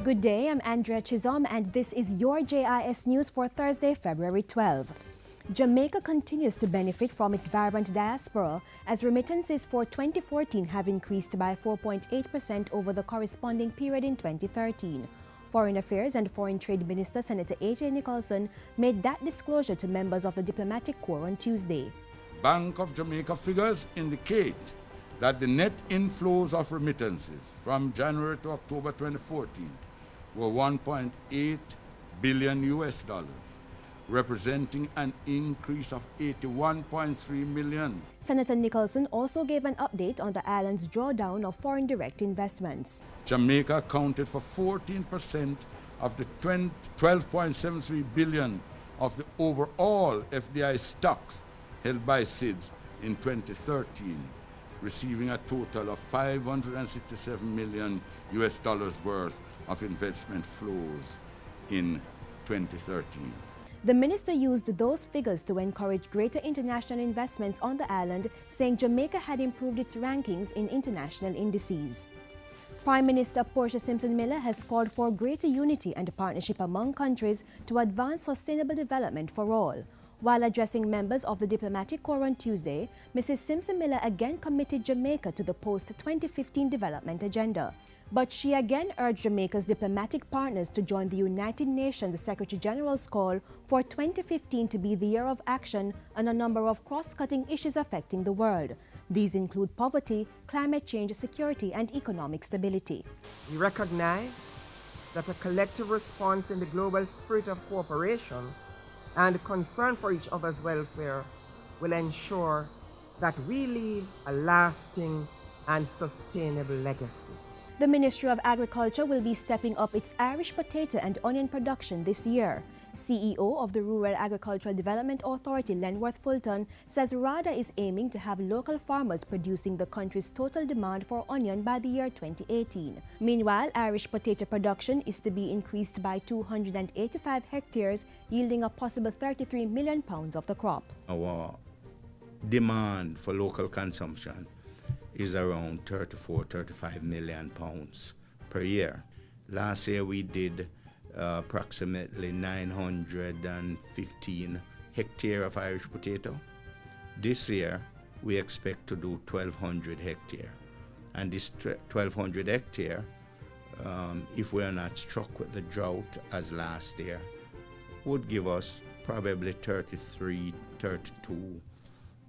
Good day, I'm Andrea Chisholm and this is your JIS News for Thursday, February 12. Jamaica continues to benefit from its vibrant diaspora as remittances for 2014 have increased by 4.8% over the corresponding period in 2013. Foreign Affairs and Foreign Trade Minister Senator A.J. Nicholson made that disclosure to members of the diplomatic corps on Tuesday. Bank of Jamaica figures indicate that the net inflows of remittances from January to October 2014 were $1.8 billion, representing an increase of 81.3 million. Senator Nicholson also gave an update on the island's drawdown of foreign direct investments. Jamaica accounted for 14% of the 12.73 billion of the overall FDI stocks held by SIDS in 2013, receiving a total of $567 million worth of investment flows in 2013. The minister used those figures to encourage greater international investments on the island, saying Jamaica had improved its rankings in international indices. Prime Minister Portia Simpson-Miller has called for greater unity and partnership among countries to advance sustainable development for all. While addressing members of the diplomatic corps on Tuesday, Mrs. Simpson-Miller again committed Jamaica to the post-2015 development agenda. But she again urged Jamaica's diplomatic partners to join the United Nations Secretary General's call for 2015 to be the year of action on a number of cross-cutting issues affecting the world. These include poverty, climate change, security, and economic stability. We recognize that a collective response in the global spirit of cooperation and concern for each other's welfare will ensure that we leave a lasting and sustainable legacy. The Ministry of Agriculture will be stepping up its Irish potato and onion production this year. CEO of the Rural Agricultural Development Authority, Lenworth Fulton, says RADA is aiming to have local farmers producing the country's total demand for onion by the year 2018. Meanwhile, Irish potato production is to be increased by 285 hectares, yielding a possible 33 million pounds of the crop. Our demand for local consumption is around 35 million pounds per year. Last year we did approximately 915 hectares of Irish potato. This year we expect to do 1,200 hectares. And this 1,200 hectares, if we are not struck with the drought as last year, would give us probably 32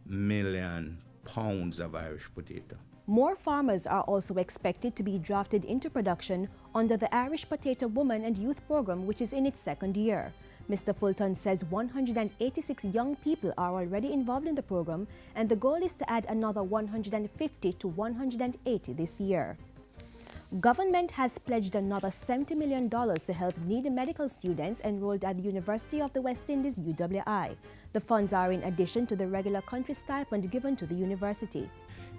million pounds of Irish potato. More farmers are also expected to be drafted into production under the Irish Potato Woman and Youth Program, which is in its second year. Mr. Fulton says 186 young people are already involved in the program, and the goal is to add another 150 to 180 this year. Government has pledged another $70 million to help needy medical students enrolled at the University of the West Indies, UWI. The funds are in addition to the regular country stipend given to the university.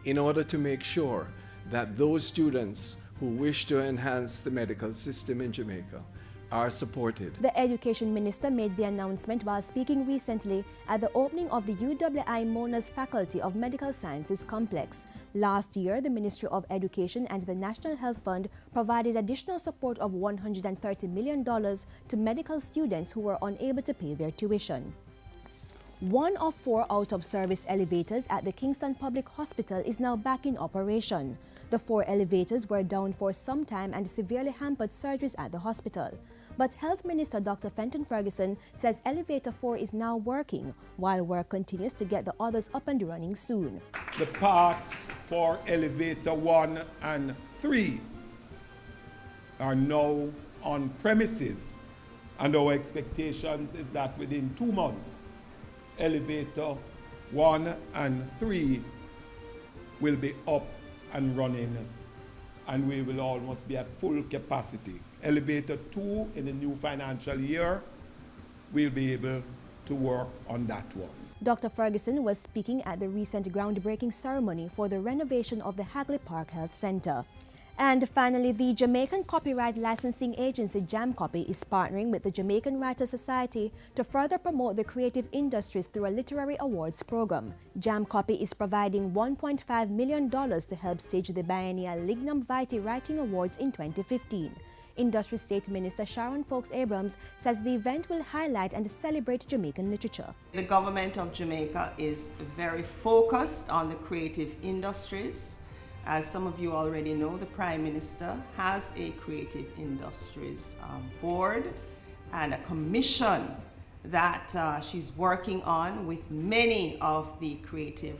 In order to make sure that those students who wish to enhance the medical system in Jamaica are supported. The Education Minister made the announcement while speaking recently at the opening of the UWI Mona's Faculty of Medical Sciences complex. Last year, the Ministry of Education and the National Health Fund provided additional support of $130 million to medical students who were unable to pay their tuition. 1 of 4 out-of-service elevators at the Kingston Public Hospital is now back in operation. The 4 elevators were down for some time and severely hampered surgeries at the hospital. But Health Minister Dr. Fenton Ferguson says Elevator 4 is now working, while work continues to get the others up and running soon. The parts for Elevator 1 and 3 are now on premises, and our expectations is that within 2 months, Elevator 1 and 3 will be up and running, and we will almost be at full capacity. Elevator 2 in the new financial year, we'll be able to work on that one. Dr. Ferguson was speaking at the recent groundbreaking ceremony for the renovation of the Hagley Park Health Center. And finally, the Jamaican Copyright Licensing Agency, JAMCOPY, is partnering with the Jamaican Writers Society to further promote the creative industries through a literary awards program. JAMCOPY is providing $1.5 million to help stage the biennial Lignum Vitae Writing Awards in 2015. Industry State Minister Sharon Folks Abrams says the event will highlight and celebrate Jamaican literature. The government of Jamaica is very focused on the creative industries. As some of you already know, the Prime Minister has a creative industries board and a commission that she's working on with many of the creative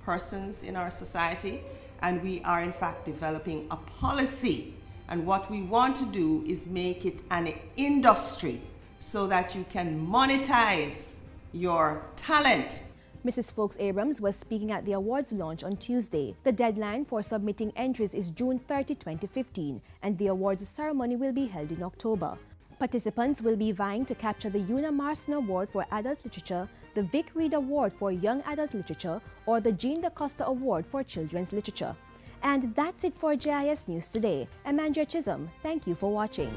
persons in our society. And we are in fact developing a policy. And what we want to do is make it an industry so that you can monetize your talent. Mrs. Folks Abrams was speaking at the awards launch on Tuesday. The deadline for submitting entries is June 30, 2015, and the awards ceremony will be held in October. Participants will be vying to capture the Una Marston Award for Adult Literature, the Vic Reed Award for Young Adult Literature, or the Jean DaCosta Award for Children's Literature. And that's it for JIS News today. I'm Andrea Chisholm. Thank you for watching.